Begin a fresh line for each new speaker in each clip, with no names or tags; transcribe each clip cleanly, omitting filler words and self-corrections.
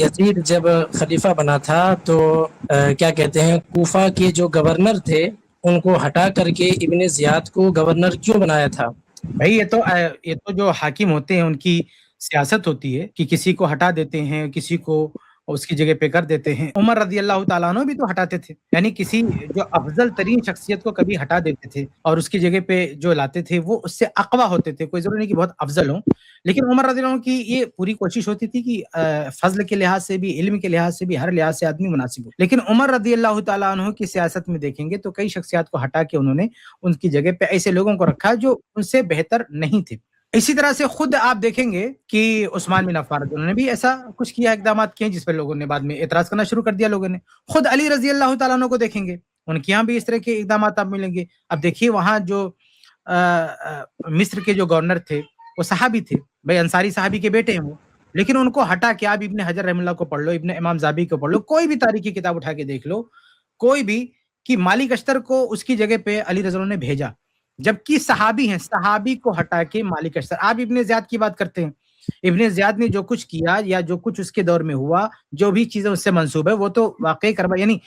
یزید جب خلیفہ بنا تھا تو کیا کہتے ہیں کوفہ کے جو گورنر تھے ان کو ہٹا کر کے ابن زیاد کو گورنر کیوں بنایا تھا؟
بھائی یہ تو جو حاکم ہوتے ہیں ان کی سیاست ہوتی ہے کہ کسی کو ہٹا دیتے ہیں، کسی کو اس کی جگہ پہ کر دیتے ہیں۔ عمر رضی اللہ تعالیٰ عنہ بھی تو ہٹاتے تھے، یعنی کسی جو افضل ترین شخصیت کو کبھی ہٹا دیتے تھے اور اس کی جگہ پہ جو لاتے تھے وہ اس سے اقویٰ ہوتے تھے، کوئی ضروری نہیں کہ بہت افضل ہوں، لیکن عمر رضی اللہ عنہ کی یہ پوری کوشش ہوتی تھی کہ فضل کے لحاظ سے بھی، علم کے لحاظ سے بھی، ہر لحاظ سے آدمی مناسب ہو۔ لیکن عمر رضی اللہ تعالیٰ عنہ کی سیاست میں دیکھیں گے تو کئی شخصیات کو ہٹا کے انہوں نے ان کی جگہ پہ ایسے لوگوں کو رکھا جو ان سے بہتر نہیں تھے۔ اسی طرح سے خود آپ دیکھیں گے کہ عثمان بن عفان انہوں نے بھی ایسا کچھ کیا، اقدامات کیے جس پہ لوگوں نے بعد میں اعتراض کرنا شروع کر دیا لوگوں نے۔ خود علی رضی اللہ تعالیٰ عنہ کو دیکھیں گے، ان کے یہاں بھی اس طرح کے اقدامات آپ ملیں گے۔ اب دیکھیے وہاں جو مصر کے جو گورنر تھے وہ صحابی تھے، بھائی انصاری صحابی کے بیٹے ہیں وہ، لیکن ان کو ہٹا کے آپ ابن حجر رحمہ اللہ کو پڑھ لو، ابن امام زابی کو پڑھ لو، کوئی بھی تاریخی کتاب اٹھا کے دیکھ لو، کوئی بھی، کہ مالک اشتر کو اس کی جگہ پہ علی رضی اللہ عنہ نے بھیجا، جبکہ صحابی ہیں، صحابی کو ہٹا کے مالک اشتر۔ آپ ابن زیاد کی بات کرتے ہیں، ابن زیاد نے جو کچھ کیا یا جو کچھ اس کے دور میں ہوا، جو بھی چیزیں اس سے منسوب ہے وہ تو واقعی کربلا یعنی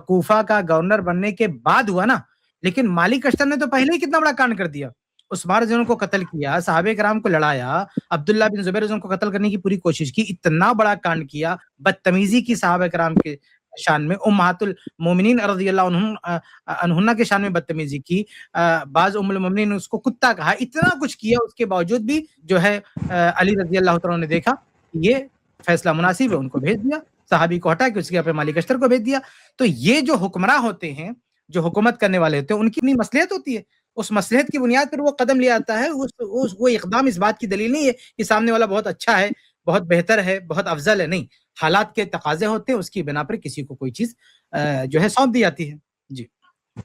کوفہ کا گورنر بننے کے بعد ہوا نا، لیکن مالک اشتر نے تو پہلے ہی کتنا بڑا کانڈ کر دیا، عثمان رضی اللہ عنہ کو قتل کیا، صحابہ کرام کو لڑایا، عبداللہ بن زبیر رضی اللہ عنہ کو قتل کرنے کی پوری کوشش کی، اتنا بڑا کانڈ کیا، بدتمیزی کی صحابہ کرام کے شان میں، امہات المومنین رضی اللہ عنہن کے شان میں بدتمیزی کی، بعض ام المومنین نے اس کو کتا کہا، اتنا کچھ کیا، اس کے باوجود بھی جو ہے علی رضی اللہ تعالیٰ نے دیکھا یہ فیصلہ مناسب ہے، ان کو بھیج دیا، صحابی کو ہٹا کے اس کے پہ مالک اشتر کو بھیج دیا۔ تو یہ جو حکمراں ہوتے ہیں، جو حکومت کرنے والے ہوتے ہیں، ان کی اپنی مصلحت ہوتی ہے، اس مصلحت کی بنیاد پر وہ قدم لے آتا ہے، وہ اقدام اس بات کی دلیل نہیں ہے کہ سامنے والا بہت اچھا ہے، بہت بہتر ہے، بہت افضل ہے، نہیں، حالات کے تقاضے ہوتے ہیں، اس کی بنا پر کسی کو کوئی چیز جو ہے سونپ دی جاتی ہے۔ جی،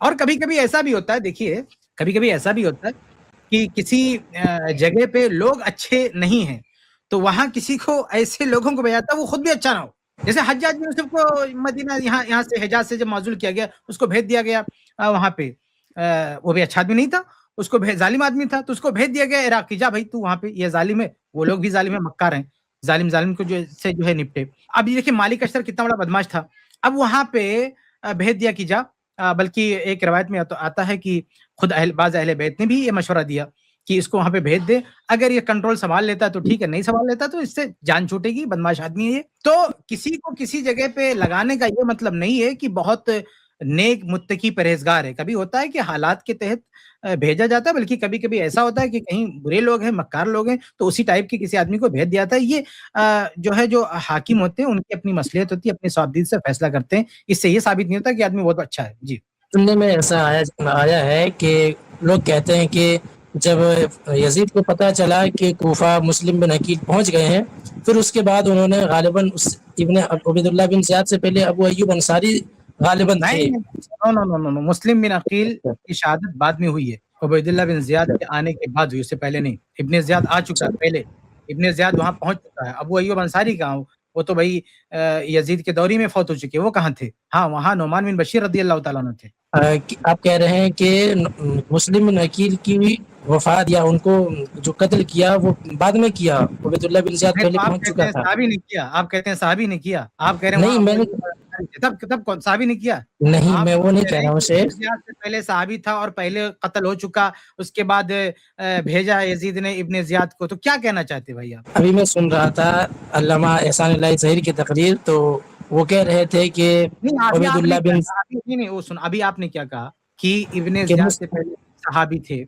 اور کبھی کبھی ایسا بھی ہوتا ہے، دیکھیے کبھی کبھی ایسا بھی ہوتا ہے کہ کسی جگہ پہ لوگ اچھے نہیں ہیں تو وہاں کسی کو ایسے لوگوں کو بھیجا وہ خود بھی اچھا نہ ہو، جیسے حجاج بن یوسف کو مدینہ یہاں سے حجاز سے جب معزول کیا گیا، اس کو بھیج دیا گیا وہاں پہ، وہ بھی اچھا آدمی نہیں تھا، اس کو ظالم آدمی تھا تو اس کو بھیج دیا گیا عراق کی، جا بھائی تو وہاں پہ، یہ ظالم ہے، وہ لوگ بھی ظالم ہے، مکار ہیں، ظالم کو جو ہے نپٹے۔ اب یہ دیکھیں مالک اشتر کتنا بڑا بدماش تھا، اب وہاں پہ بھیج دیا کہ جا، بلکہ ایک روایت میں آتا ہے کہ خود بعض اہل بیت نے بھی یہ مشورہ دیا کہ اس کو وہاں پہ بھیج دے، اگر یہ کنٹرول سنبھال لیتا تو ٹھیک ہے، نہیں سنبھال لیتا تو اس سے جان چھوٹے گی، بدماش آدمی ہے یہ۔ تو کسی کو کسی جگہ پہ لگانے کا یہ مطلب نہیں ہے کہ بہت نیک متقی پرہیزگار ہے، کبھی ہوتا ہے کہ حالات کے تحت بھیجا جاتا ہے، بلکہ کبھی کبھی ایسا ہوتا ہے کہ کہیں برے لوگ ہیں، مکار لوگ ہیں، تو اسی ٹائپ کے کسی آدمی کو بھیج دیا جاتا ہے۔ یہ جو ہے جو حاکم ہوتے ہیں ان کی اپنی مصلحت ہوتی ہے، اپنی صوابدید سے فیصلہ کرتے ہیں، اس سے یہ ثابت نہیں ہوتا کہ آدمی بہت اچھا ہے۔ جی،
سننے میں ایسا آیا ہے کہ لوگ کہتے ہیں کہ جب یزید کو پتہ چلا کہ کوفہ مسلم بن عقیل پہنچ گئے ہیں، پھر اس کے بعد انہوں نے غالباً ابن عبید اللہ بن زیاد سے پہلے ابو ایوب انصاری غالباً تھے۔
نہیں، مسلم بن عقیل کی شہادت بعد میں ہوئی ہے، عبید اللہ بن زیاد کے آنے کے بعد ہوئی، اس سے پہلے نہیں۔ ابن زیاد آ چکا ہے پہلے، ابن زیاد وہاں پہنچ چکا ہے۔ ابو ایوب انصاری کہاں، وہ تو بھائی یزید کے دوری میں فوت ہو چکے، وہ کہاں تھے؟ ہاں، وہاں نعمان بن بشیر رضی اللہ تعالیٰ عنہ تھے۔
آپ کہہ رہے ہیں کہ مسلم بن عقیل کی وفات یا ان کو جو قتل کیا وہ بعد میں کیا، عبید اللہ بن زیاد پہلے پہنچ چکا تھا۔
صحابی نے کیا، آپ کہتے ہیں صحابی نے کیا، آپ کہہ رہے ہیں
نہیں، میں
تب کون صحابی نے کیا؟
نہیں، میں وہ نہیں کہہ رہا ہوں سے
پہلے صحابی تھا اور پہلے قتل ہو چکا، اس کے بعد بھیجا یزید نے ابن زیاد کو، تو کیا کہنا چاہتے بھائی آپ؟
ابھی میں سن رہا تھا علامہ احسان اللہ ظہیر کی تقریر، تو وہ کہہ رہے تھے کہ عبید اللہ بن
ابھی آپ نے کیا کہا کہ ابن زیاد سے پہلے صحابی تھے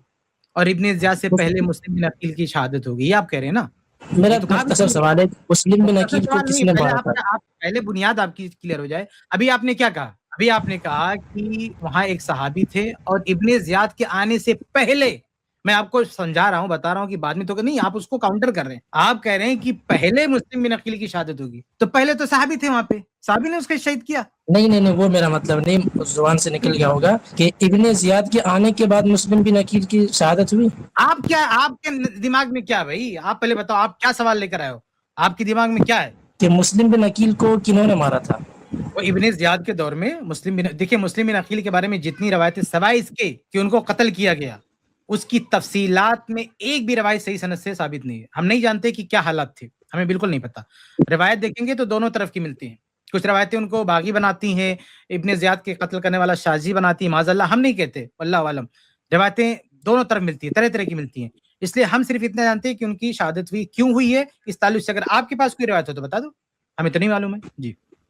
اور ابن زیاد سے پہلے مسلم بن عقیل کی شہادت ہوگی، یہ آپ کہہ رہے ہیں نا؟
میرا مختصر سوال ہے، مسلم بن عقیل کو کس نے مارا تھا؟
پہلے بنیاد آپ کی کلیئر ہو جائے۔ ابھی آپ نے کیا کہا؟ ابھی آپ نے کہا کہ وہاں ایک صحابی تھے اور ابن زیاد کے آنے سے پہلے، میں آپ کو سمجھا رہا ہوں، بتا رہا ہوں کہ بعد میں تو نہیں، آپ اس کو کاؤنٹر کر رہے ہیں، آپ کہہ رہے ہیں کہ پہلے مسلم بن عقیل کی شہادت ہوگی، تو پہلے تو صحابی تھے وہاں پہ، صحابی نے اس کو شہید کیا۔
نہیں، وہ میرا مطلب نہیں، زبان سے نکل گیا ہوگا کہ ابن زیاد کے آنے کے بعد مسلم بن عقیل کی شہادت ہوئی۔
آپ کے دماغ میں کیا بھائی؟ آپ پہلے بتاؤ، آپ کیا سوال لے کر آئے ہو؟ آپ کے دماغ میں کیا ہے
کہ مسلم بن عقیل کو کنہوں نے مارا تھا؟
وہ ابن زیاد کے دور میں دیکھیں مسلم بن عقیل کے بارے میں جتنی روایتیں سوائے اس کے کہ ان کو قتل کیا گیا، اس کی تفصیلات میں ایک بھی روایت صحیح سند سے ثابت نہیں ہے۔ ہم نہیں جانتے کہ کیا حالات تھے، ہمیں بالکل نہیں پتہ. روایت دیکھیں گے تو دونوں طرف کی ملتی ہیں. کچھ روایتیں ان کو باغی بناتی ہیں، ابن زیاد کے قتل کرنے والا شاذی بناتی ہیں، معاذ اللہ ہم نہیں کہتے، واللہ عالم. روایتیں دونوں طرف ملتی ہیں، طرح طرح کی ملتی ہیں. اس لیے ہم صرف اتنا جانتے ہیں کہ ان کی شہادت ہوئی کیوں ہوئی ہے. اس تعلق سے اگر آپ کے پاس کوئی روایت ہو تو بتا دو، ہمیں تو نہیں معلوم ہے. جی